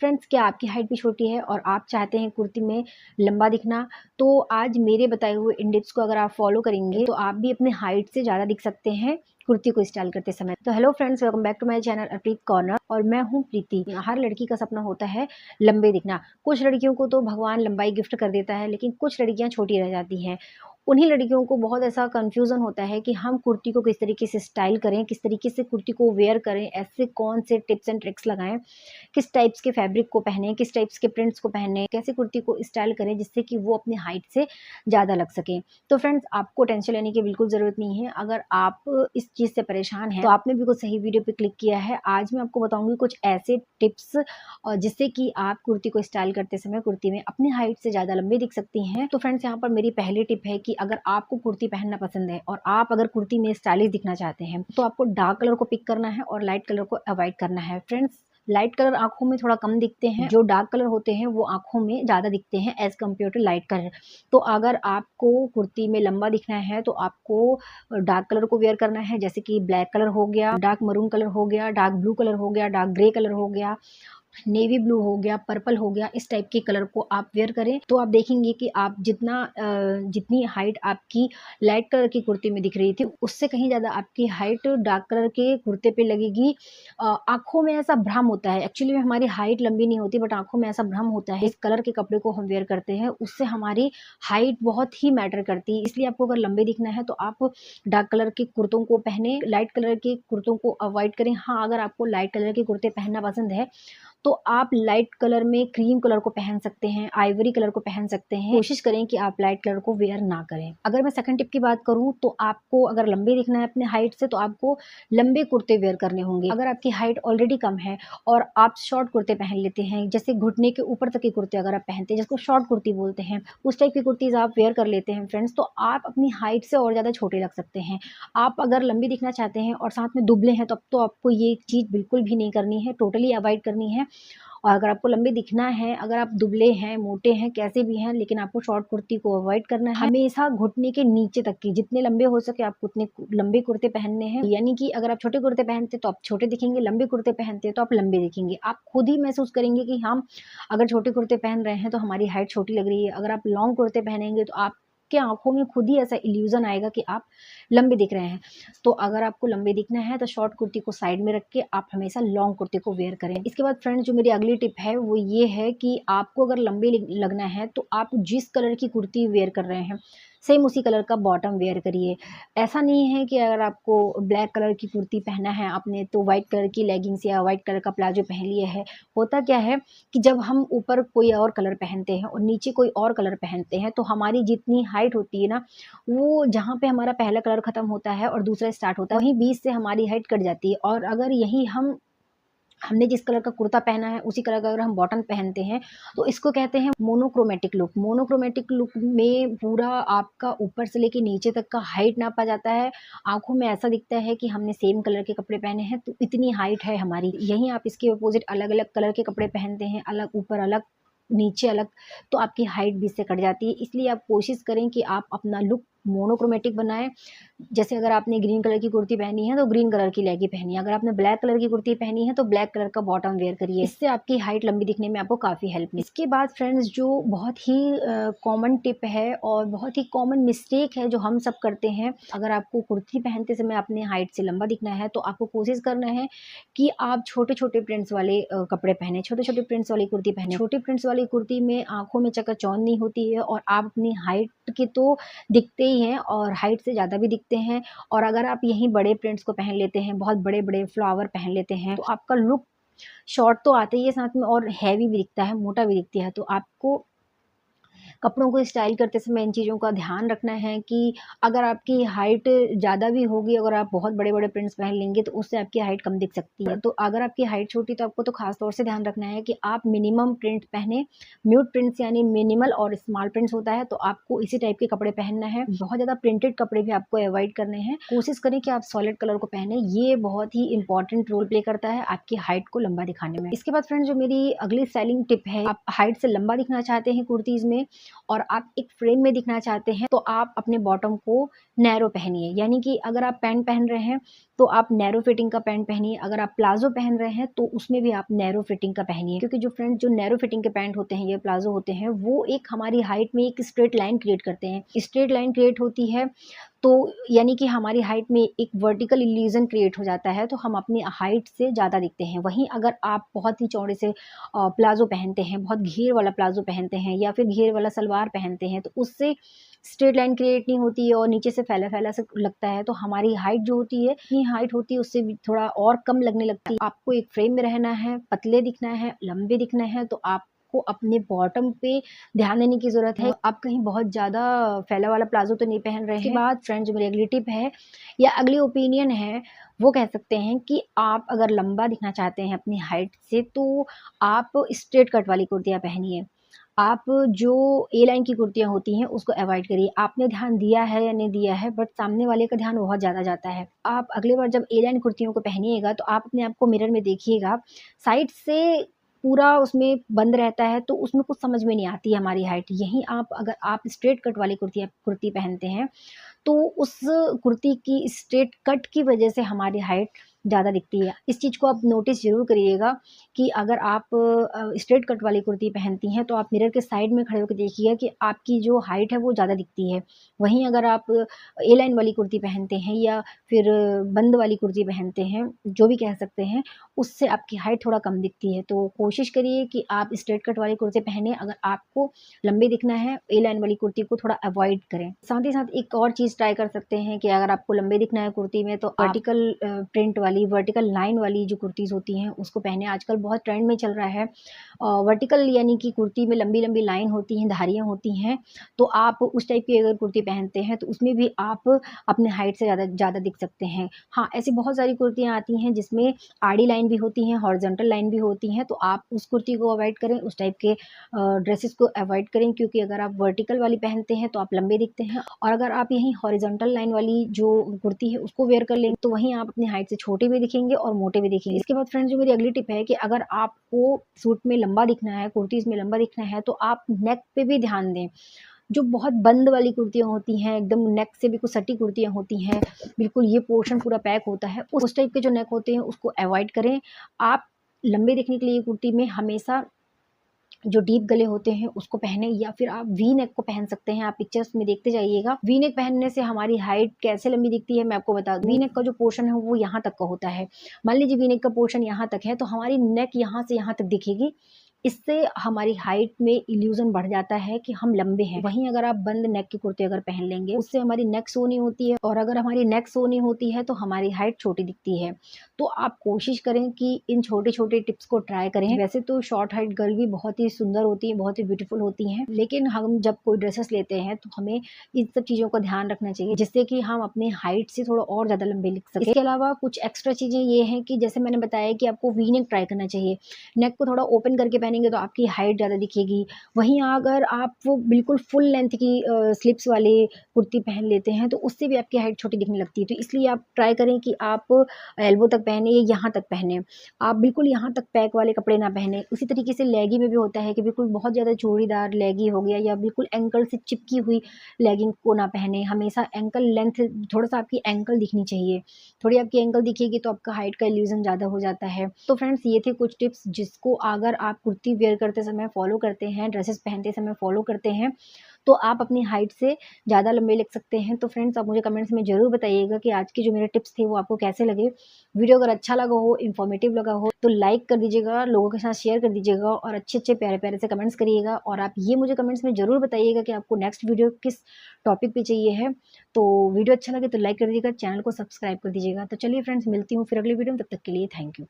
Friends, क्या आपकी height भी छोटी है और आप चाहते हैं कुर्ती में लंबा दिखना? तो आज मेरे बताए हुए इन टिप्स को अगर आप फॉलो करेंगे तो आप भी अपने हाइट से ज़्यादा दिख सकते हैं कुर्ती को स्टाइल करते समय। तो hello friends, welcome back to my channel Arpit corner और मैं हूं प्रीति। हर लड़की का सपना होता है लंबे दिखना। कुछ लड़कियों को तो भगवान लंबाई गिफ्ट कर देता है, लेकिन कुछ लड़कियां छोटी रह जाती हैं। उन्हीं लड़कियों को बहुत ऐसा कंफ्यूजन होता है कि हम कुर्ती को किस तरीके से स्टाइल करें, किस तरीके से कुर्ती को वेयर करें, ऐसे कौन से टिप्स एंड ट्रिक्स लगाएं, किस टाइप्स के फैब्रिक को पहने, किस टाइप्स के प्रिंट्स को पहने, कैसे कुर्ती को स्टाइल करें जिससे कि वो अपनी हाइट से ज़्यादा लग सके। तो फ्रेंड्स, आपको टेंशन लेने की बिल्कुल ज़रूरत नहीं है। अगर आप इस चीज़ से परेशान हैं तो आपने बिल्कुल सही वीडियो पे क्लिक किया है। आज मैं आपको बताऊंगी कुछ ऐसे टिप्स जिससे कि आप कुर्ती को स्टाइल करते समय कुर्ती में अपनी हाइट से ज़्यादा लंबी दिख सकती हैं। तो फ्रेंड्स, यहाँ पर मेरी पहली टिप है कि अगर आपको कुर्ती पहनना पसंद है और आप अगर कुर्ती में स्टाइलिश दिखना चाहते हैं तो आपको डार्क कलर को पिक करना है और लाइट कलर को अवॉइड करना है। फ्रेंड्स, लाइट कलर आँखों में थोड़ा कम दिखते हैं, जो डार्क कलर होते हैं वो आँखों में ज़्यादा दिखते हैं as compare to light colour. तो अगर आपको कुर्ती में लंबा दिखना है तो आपको डार्क कलर को वेयर करना है, जैसे कि ब्लैक कलर हो गया, डार्क मरून कलर हो गया, डार्क ब्लू कलर हो गया, डार्क ग्रे कलर हो गया, नेवी ब्लू हो गया, पर्पल हो गया। इस टाइप के कलर को आप वेयर करें तो आप देखेंगे कि आप जितनी हाइट आपकी लाइट कलर की कुर्ती में दिख रही थी उससे कहीं ज़्यादा आपकी हाइट डार्क कलर के कुर्ते पे लगेगी। आँखों में ऐसा भ्रम होता है, एक्चुअली में हमारी हाइट लंबी नहीं होती बट आँखों में ऐसा भ्रम होता है। इस कलर के कपड़े को हम वेयर करते हैं उससे हमारी हाइट बहुत ही मैटर करती है। इसलिए आपको अगर लंबे दिखना है तो आप डार्क कलर के कुर्तों को पहने, लाइट कलर के कुर्तों को अवॉइड करें। हाँ, अगर आपको लाइट कलर के कुर्ते पहनना पसंद है तो आप लाइट कलर में क्रीम कलर को पहन सकते हैं, आइवरी कलर को पहन सकते हैं। कोशिश करें कि आप लाइट कलर को वेयर ना करें। अगर मैं सेकंड टिप की बात करूं तो आपको अगर लंबे दिखना है अपने हाइट से तो आपको लंबे कुर्ते वेयर करने होंगे। अगर आपकी हाइट ऑलरेडी कम है और आप शॉर्ट कुर्ते पहन लेते हैं, जैसे घुटने के ऊपर तक के कुर्ते अगर आप पहनते हैं जिसको शॉर्ट कुर्ती बोलते हैं, उस टाइप की कुर्तीज आप वेयर कर लेते हैं फ्रेंड्स, तो आप अपनी हाइट से और ज़्यादा छोटे लग सकते हैं। आप अगर लंबी दिखना चाहते हैं और साथ में दुबले हैं तब तो आपको ये चीज़ बिल्कुल भी नहीं करनी है, टोटली अवॉइड करनी है। और अगर आपको लंबे दिखना है, अगर आप दुबले हैं, मोटे हैं, कैसे भी हैं, लेकिन आपको शॉर्ट कुर्ती को अवॉइड करना है। हमेशा घुटने के नीचे तक की जितने लंबे हो सके आपको उतने लंबे कुर्ते पहनने हैं। यानी कि अगर आप छोटे कुर्ते पहनते तो आप छोटे दिखेंगे, लंबे कुर्ते पहनते तो आप लंबे दिखेंगे। आप खुद ही महसूस करेंगे कि हम अगर छोटे कुर्ते पहन रहे हैं तो हमारी हाइट छोटी लग रही है। अगर आप लॉन्ग कुर्ते पहनेंगे तो आपके आंखों में खुद ही ऐसा इल्यूजन आएगा कि आप लंबे दिख रहे हैं। तो अगर आपको लंबे दिखना है तो शॉर्ट कुर्ती को साइड में रख के आप हमेशा लॉन्ग कुर्ती को वेयर करें। इसके बाद फ्रेंड्स, जो मेरी अगली टिप है वो ये है कि आपको अगर लंबे लगना है तो आप जिस कलर की कुर्ती वेयर कर रहे हैं सेम उसी कलर का बॉटम वेयर करिए। ऐसा नहीं है कि अगर आपको ब्लैक कलर की कुर्ती पहना है आपने तो व्हाइट कलर की लेगिंग्स या व्हाइट कलर का प्लाजो पहन लिया है। होता क्या है कि जब हम ऊपर कोई और कलर पहनते हैं और नीचे कोई और कलर पहनते हैं तो हमारी जितनी हाइट होती है ना, वो जहाँ पे हमारा पहला कलर खत्म होता है और दूसरा स्टार्ट होता है वहीं बीच से हमारी हाइट कट जाती है। और अगर यही हमने जिस कलर का कुर्ता पहना है उसी कलर का अगर हम बॉटम पहनते हैं तो इसको कहते हैं मोनोक्रोमेटिक लुक। मोनोक्रोमेटिक लुक में पूरा आपका ऊपर से लेके नीचे तक का हाइट नापा जाता है। आंखों में ऐसा दिखता है कि हमने सेम कलर के कपड़े पहने हैं तो इतनी हाइट है हमारी। यहीं आप इसके अपोजिट अलग अलग कलर के कपड़े पहनते हैं, अलग ऊपर अलग नीचे अलग, तो आपकी हाइट भी इससे कट जाती है। इसलिए आप कोशिश करें कि आप अपना लुक मोनोक्रोमेटिक बनाएं। जैसे अगर आपने ग्रीन कलर की कुर्ती पहनी है तो ग्रीन कलर की लेगी पहनिए, अगर आपने ब्लैक कलर की कुर्ती पहनी है तो ब्लैक कलर का बॉटम वेयर करिए। इससे आपकी हाइट लंबी दिखने में आपको काफ़ी हेल्प मिलेगी। इसके बाद फ्रेंड्स, जो बहुत ही कॉमन टिप है और बहुत ही कॉमन मिस्टेक है जो हम सब करते हैं, अगर आपको कुर्ती पहनते समय अपने हाइट से लंबा दिखना है तो आपको कोशिश करना है कि आप छोटे छोटे प्रिंट्स वाले कपड़े पहने, छोटे छोटे प्रिंट्स वाली कुर्ती पहने। छोटे प्रिंट्स वाली कुर्ती में आंखों में चकाचौंध नहीं होती है और आप अपनी हाइट के तो दिखते ही हैं और हाइट से ज़्यादा भी दिखते हैं। और अगर आप यहीं बड़े प्रिंट्स को पहन लेते हैं, बहुत बड़े बड़े फ्लावर पहन लेते हैं तो आपका लुक शॉर्ट तो आता ही है साथ में और हैवी भी दिखता है, मोटा भी दिखती है। तो आपको कपड़ों को स्टाइल करते समय इन चीज़ों का ध्यान रखना है कि अगर आपकी हाइट ज़्यादा भी होगी, अगर आप बहुत बड़े-बड़े प्रिंट्स पहन लेंगे तो उससे आपकी हाइट कम दिख सकती है। तो अगर आपकी हाइट छोटी तो आपको तो ख़ास तौर से ध्यान रखना है कि आप मिनिमम प्रिंट पहने। म्यूट प्रिंट्स यानी मिनिमल और स्मॉल प्रिंट्स होता है तो आपको इसी टाइप के कपड़े पहनना है। बहुत ज़्यादा प्रिंटेड कपड़े भी आपको अवॉइड करने हैं। कोशिश करें कि आप सॉलिड कलर को पहने, ये बहुत ही इंपॉर्टेंट रोल प्ले करता है आपकी हाइट को लंबा दिखाने में। इसके बाद फ्रेंड्स, जो मेरी अगली स्टाइलिंग टिप है, आप हाइट से लंबा दिखना चाहते हैं कुर्तीज़ में और आप एक फ्रेम में दिखना चाहते हैं तो आप अपने बॉटम को नैरो पहनिए। यानी कि अगर आप पैंट पहन रहे हैं तो आप नैरो फिटिंग का पैंट पहनिए। अगर आप प्लाज़ो पहन रहे हैं तो उसमें भी आप नैरो फिटिंग का पहनिए, क्योंकि जो फ्रेंड्स जो नैरो फिटिंग के पैंट होते हैं या प्लाज़ो होते हैं, वो एक हमारी हाइट में एक स्ट्रेट लाइन क्रिएट करते हैं। स्ट्रेट लाइन क्रिएट होती है तो यानी कि हमारी हाइट में एक वर्टिकल इल्यूज़न क्रिएट हो जाता है, तो हम अपनी हाइट से ज़्यादा दिखते हैं। वहीं अगर आप बहुत ही चौड़े से प्लाज़ो पहनते हैं, बहुत घेर वाला प्लाज़ो पहनते हैं या फिर घेर वाला सलवार पहनते हैं, तो उससे स्ट्रेट लाइन क्रिएट नहीं होती है और नीचे से फैला-फैला सा लगता है, तो हमारी हाइट जो होती है, इतनी हाइट होती है, उससे भी थोड़ा और कम लगने लगती है। आपको एक फ्रेम में रहना है, पतले दिखना है, लंबे दिखना है, तो आपको अपने बॉटम पे ध्यान देने की ज़रूरत है। आप कहीं बहुत ज़्यादा फैला वाला प्लाज़ो तो नहीं पहन रहे हैं। उसके बाद फ्रेंड्स, जो मेरी अगली टिप है या अगली ओपिनियन है, वो कह सकते हैं कि आप अगर लंबा दिखना चाहते हैं अपनी हाइट से, तो आप स्ट्रेट कट वाली कुर्तियाँ पहनिए। आप जो ए लाइन की कुर्तियाँ होती हैं, उसको अवॉइड करिए। आपने ध्यान दिया है या नहीं दिया है, बट सामने वाले का ध्यान बहुत ज़्यादा जाता है। आप अगली बार जब ए लाइन कुर्तियों को पहनिएगा, तो आप अपने आप को मिरर में देखिएगा, साइड से पूरा उसमें बंद रहता है, तो उसमें कुछ समझ में नहीं आती है हमारी हाइट। यहीं आप अगर आप स्ट्रेट कट वाली कुर्ती पहनते हैं, तो उस कुर्ती की स्ट्रेट कट की वजह से हमारी हाइट ज़्यादा दिखती है। इस चीज़ को आप नोटिस ज़रूर करिएगा कि अगर आप स्ट्रेट कट वाली कुर्ती पहनती हैं, तो आप मिरर के साइड में खड़े होके देखिएगा कि आपकी जो हाइट है वो ज़्यादा दिखती है। वहीं अगर आप ए लाइन वाली कुर्ती पहनते हैं या फिर बंद वाली कुर्ती पहनते हैं, जो भी कह सकते हैं, उससे आपकी हाइट थोड़ा कम दिखती है। तो कोशिश करिए कि आप स्ट्रेट कट वाली कुर्ती पहनें। अगर आपको लंबे दिखना है, ए लाइन वाली कुर्ती को थोड़ा अवॉइड करें। साथ ही साथ एक और चीज़ ट्राई कर सकते हैं कि अगर आपको लंबे दिखना है कुर्ती में, तो वर्टिकल प्रिंट वाली, वर्टिकल लाइन वाली जो कुर्तीज़ होती हैं, उसको पहने। आजकल बहुत ट्रेंड में चल रहा है। वर्टिकल यानी कि कुर्ती में लंबी-लंबी लाइन होती हैं, धारियाँ होती हैं, तो आप उस टाइप की अगर कुर्ती पहनते हैं, तो उसमें भी आप अपने हाइट से ज़्यादा दिख सकते हैं। हाँ, ऐसी बहुत सारी कुर्तियाँ आती हैं जिसमें आड़ी लाइन भी होती हैं, हॉरिज़ॉन्टल लाइन भी होती हैं, तो आप उस कुर्ती को अवॉइड करें, उस टाइप के ड्रेसेस को अवॉइड करें, क्योंकि अगर आप वर्टिकल वाली पहनते हैं, तो आप लंबे दिखते हैं, और अगर आप यहीं हॉरिज़ॉन्टल लाइन वाली जो कुर्ती है, उसको वेयर कर लेंगे, तो वहीं आप अपनी हाइट से छोटे भी दिखेंगे और मोटे भी दिखेंगे। इसके बाद फ्रेंड्स, जो मेरी अगली टिप है कि अगर आपको सूट में लंबा दिखना है, कुर्तीज़ में लंबा दिखना है, तो आप नेक पे भी ध्यान दें। जो बहुत बंद वाली कुर्तियाँ होती हैं, एकदम नेक से बिल्कुल सटी कुर्तियाँ होती हैं, बिल्कुल ये पोर्शन पूरा पैक होता है, उस टाइप के जो नेक होते हैं, उसको अवॉइड करें। आप लंबे दिखने के लिए कुर्ती में हमेशा जो डीप गले होते हैं उसको पहने, या फिर आप वी नेक को पहन सकते हैं। आप पिक्चर्स में देखते जाइएगा। वी नेक पहनने से हमारी हाइट कैसे लंबी दिखती है, मैं आपको बता दूँ। वी नेक का जो पोर्शन है वो यहाँ तक का होता है। मान लीजिए वी नेक का पोर्शन यहाँ तक है, तो हमारी नेक यहाँ से यहाँ तक दिखेगी। इससे हमारी हाइट में इल्यूज़न बढ़ जाता है कि हम लंबे हैं। वहीं अगर आप बंद नेक की कुर्ती अगर पहन लेंगे, उससे हमारी नेक शो नहीं होती है, और अगर हमारी नेक शो नहीं होती है, तो हमारी हाइट छोटी दिखती है। तो आप कोशिश करें कि इन छोटे-छोटे टिप्स को ट्राई करें। वैसे तो शॉर्ट हाइट गर्ल भी बहुत ही सुंदर होती हैं, बहुत ही ब्यूटीफुल होती हैं, लेकिन हम जब कोई ड्रेसेस लेते हैं, तो हमें इन सब चीज़ों का ध्यान रखना चाहिए, जिससे कि हम अपनी हाइट से थोड़ा और ज़्यादा लंबे दिख सकें। इसके अलावा कुछ एक्स्ट्रा चीज़ें ये हैं कि जैसे मैंने बताया कि आपको वी नेक ट्राई करना चाहिए। नेक को थोड़ा ओपन करके पहनेंगे तो आपकी हाइट ज़्यादा दिखेगी। वहीं अगर आप वो बिल्कुल फुल लेंथ की स्लिप्स वाले कुर्ती पहन लेते हैं, तो उससे भी आपकी हाइट छोटी दिखने लगती है। तो इसलिए आप ट्राई करें कि आप एल्बो तक पहने या यहाँ तक पहने। आप बिल्कुल यहाँ तक पैक वाले कपड़े ना पहने। उसी तरीके से लेगी में भी होता है कि बिल्कुल बहुत ज़्यादा चूड़ीदार लेगी हो गया, या बिल्कुल एंकल से चिपकी हुई लेगिंग को ना पहने। हमेशा एंकल लेंथ, थोड़ा-सा आपकी एंकल दिखनी चाहिए। थोड़ी आपकी एंकल दिखेगी तो आपका हाइट का इल्यूज़न ज़्यादा हो जाता है। तो फ्रेंड्स, ये थे कुछ टिप्स जिसको अगर आप कुर्ती वेयर करते समय फॉलो करते हैं, ड्रेसेस पहनते समय फॉलो करते हैं, तो आप अपनी हाइट से ज़्यादा लंबे लग सकते हैं। तो फ्रेंड्स, आप मुझे कमेंट्स में ज़रूर बताइएगा कि आज के जो मेरे टिप्स थे वो आपको कैसे लगे। वीडियो अगर अच्छा लगा हो, इन्फॉर्मेटिव लगा हो, तो लाइक कर दीजिएगा, लोगों के साथ शेयर कर दीजिएगा, और अच्छे-अच्छे, प्यारे-प्यारे से कमेंट्स करिएगा। और आप ये मुझे कमेंट्स में ज़रूर बताइएगा कि आपको नेक्स्ट वीडियो किस टॉपिक पे चाहिए है। तो वीडियो अच्छा लगे तो लाइक कर दीजिएगा, चैनल को सब्सक्राइब कर दीजिएगा। तो चलिए फ्रेंड्स, मिलती हूँ फिर अगली वीडियो में, तब तक के लिए थैंक यू।